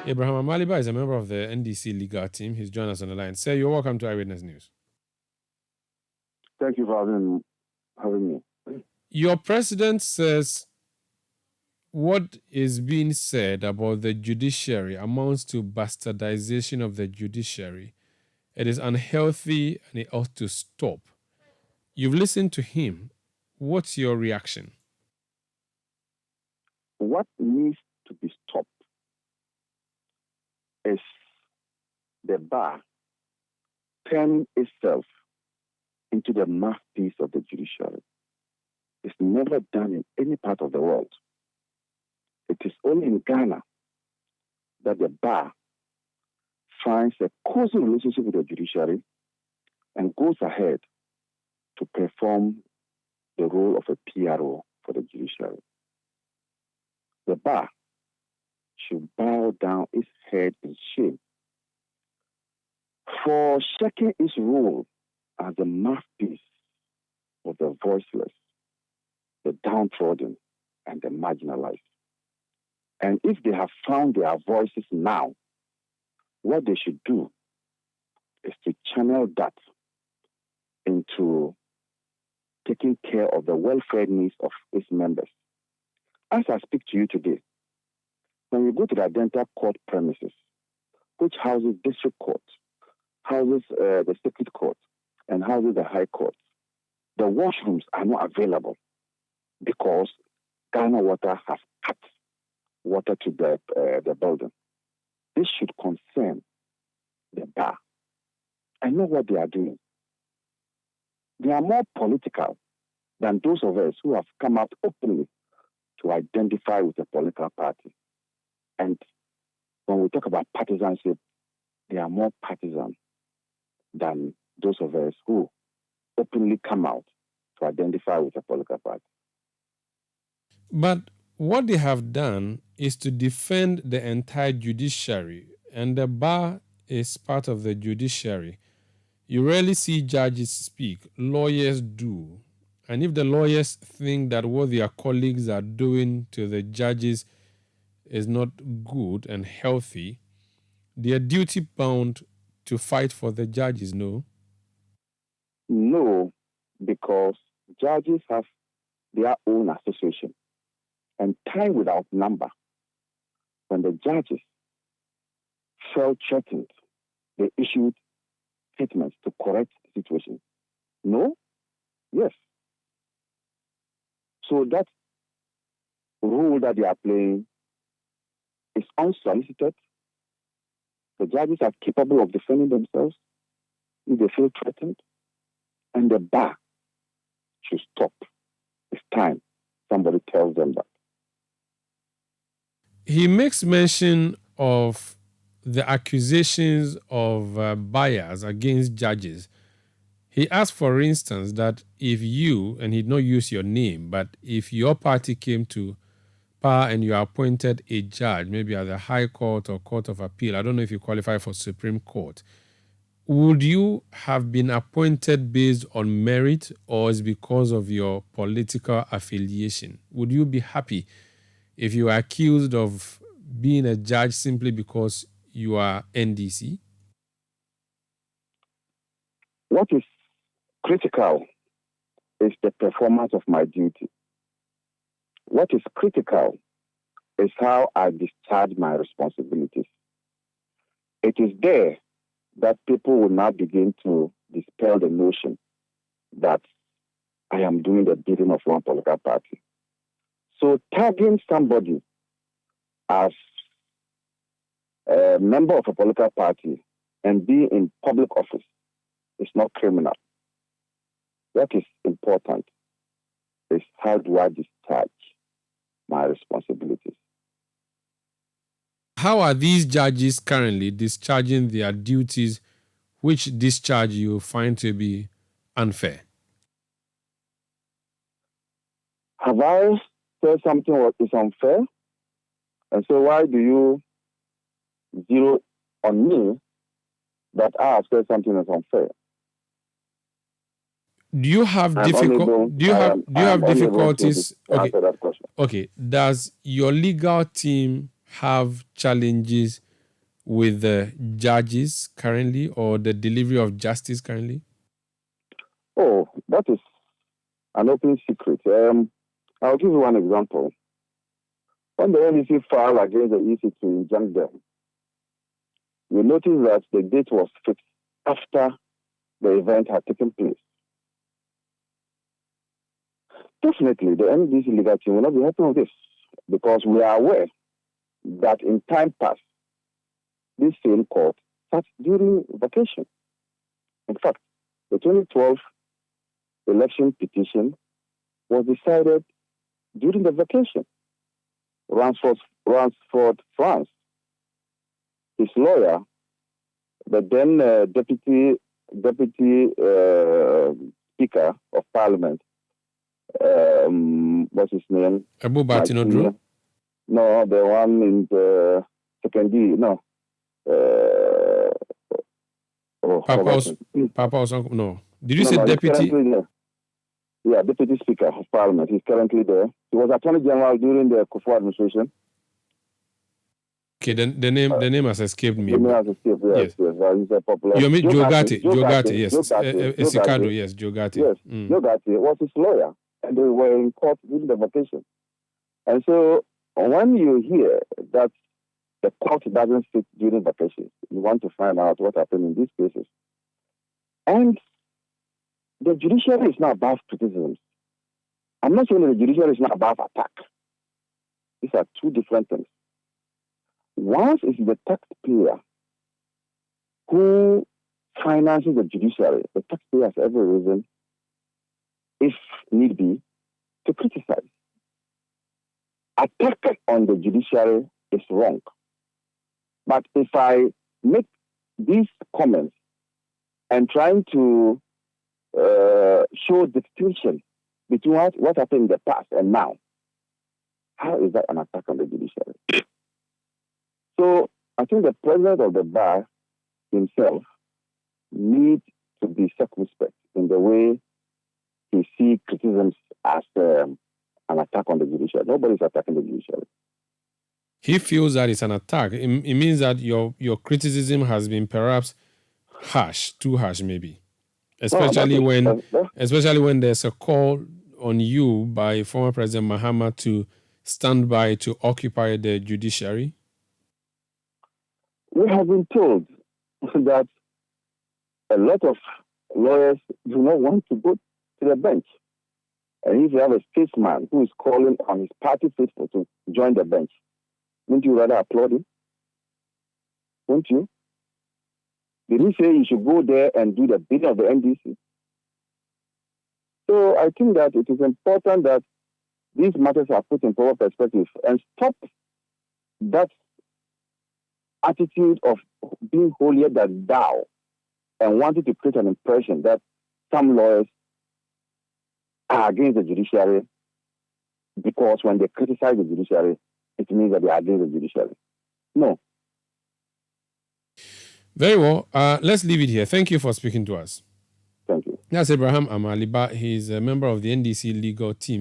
Abraham Amaliba is a member of the NDC legal team. He's joined us on the line. Sir, you're welcome to Eyewitness News. Thank you for having me. Your president says what is being said about the judiciary amounts to bastardization of the judiciary. It is unhealthy and it ought to stop. You've listened to him. What's your reaction? What needs to be stopped is the bar turning itself into the mouthpiece of the judiciary. It's never done in any part of the world. It is only in Ghana that the bar finds a cozy relationship with the judiciary and goes ahead to perform the role of a PRO for the judiciary. The bar should bow down its head in shame for shaking its role as the mouthpiece of the voiceless, the downtrodden, and the marginalized. And if they have found their voices now, what they should do is to channel that into taking care of the welfare needs of its members. As I speak to you today, when you go to the Adenta court premises, which houses district court, houses the circuit court, and houses the high court, the washrooms are not available because Ghana Water has cut water to the building. This should concern the bar. I know what they are doing. They are more political than those of us who have come out openly to identify with a political party. And when we talk about partisanship, they are more partisan than those of us who openly come out to identify with a political party. But what they have done is to defend the entire judiciary, and the bar is part of the judiciary. You rarely see judges speak. Lawyers do. And if the lawyers think that what their colleagues are doing to the judges is not good and healthy, they are duty bound to fight for the judges, no? No, because judges have their own association. And time without number, when the judges felt threatened, they issued statements to correct the situation. No? Yes. So that role that they are playing is unsolicited. The judges are capable of defending themselves if they feel threatened. And the bar should stop. It's time somebody tells them that. He makes mention of the accusations of bias against judges. He asked, for instance, that if you, and he did not use your name, but if your party came to power and you appointed a judge, maybe at the High Court or Court of Appeal, I don't know if you qualify for Supreme Court, would you have been appointed based on merit or is because of your political affiliation? Would you be happy if you are accused of being a judge simply because you are NDC? What is critical is the performance of my duty. What is critical is how I discharge my responsibilities. It is there that people will now begin to dispel the notion that I am doing the bidding of one political party. So tagging somebody as a member of a political party and being in public office is not criminal. What is important is how do I discharge my responsibilities. How are these judges currently discharging their duties, which discharge you find to be unfair? Have I said something that is unfair? And so why do you zero on me that I have said something that's unfair? Do you have difficulties? Okay. Does your legal team have challenges with the judges currently or the delivery of justice currently? Oh, that is an open secret. I'll give you one example. When the NDC filed against the EC to injunct them, we noticed that the date was fixed after the event had taken place. Definitely, the NDC legal team will not be happy with this because we are aware that in time past, this same court sat during vacation. In fact, the 2012 election petition was decided during the vacation. Ransford France, his lawyer, the then deputy Speaker of Parliament, what's his name? Abu Batinodru? No, the one in the second D. No. Papa's uncle. No. Did you say deputy? Yeah, Deputy Speaker of Parliament. He's currently there. He was Attorney General during the Kufuor administration. Okay, the name has escaped me. The name has escaped, yes. He's a popular... You mean Jogati, yes. Esikado, yes, Jogati. Yes, Jogati was his lawyer, and they were in court during the vacation. And so, when you hear that the court doesn't sit during vacation, you want to find out what happened in these cases. And the judiciary is not above criticism. I'm not saying that the judiciary is not above attack. These are two different things. Once it's the taxpayer who finances the judiciary, the taxpayer has every reason, if need be, to criticize. Attack on the judiciary is wrong. But if I make these comments and trying to show distinction between what happened in the past and now, how is that an attack on the judiciary? So I think the president of the bar himself needs to be circumspect in the way he sees criticisms as an attack on the judiciary. Nobody's attacking the judiciary. He feels that it's an attack. It means that your criticism has been perhaps harsh, too harsh maybe. Especially when there's a call on you by former President Mahama to stand by to occupy the judiciary. We have been told that a lot of lawyers do not want to go to the bench. And if you have a statesman who is calling on his party faithful to join the bench, wouldn't you rather applaud him? Wouldn't you? Did he say you should go there and do the bidding of the NDC? So I think that it is important that these matters are put in proper perspective and stop that attitude of being holier than thou and wanting to create an impression that some lawyers are against the judiciary because when they criticize the judiciary, it means that they are against the judiciary. No. Very well. Let's leave it here. Thank you for speaking to us. Thank you. That's Abraham Amaliba. He's a member of the NDC legal team.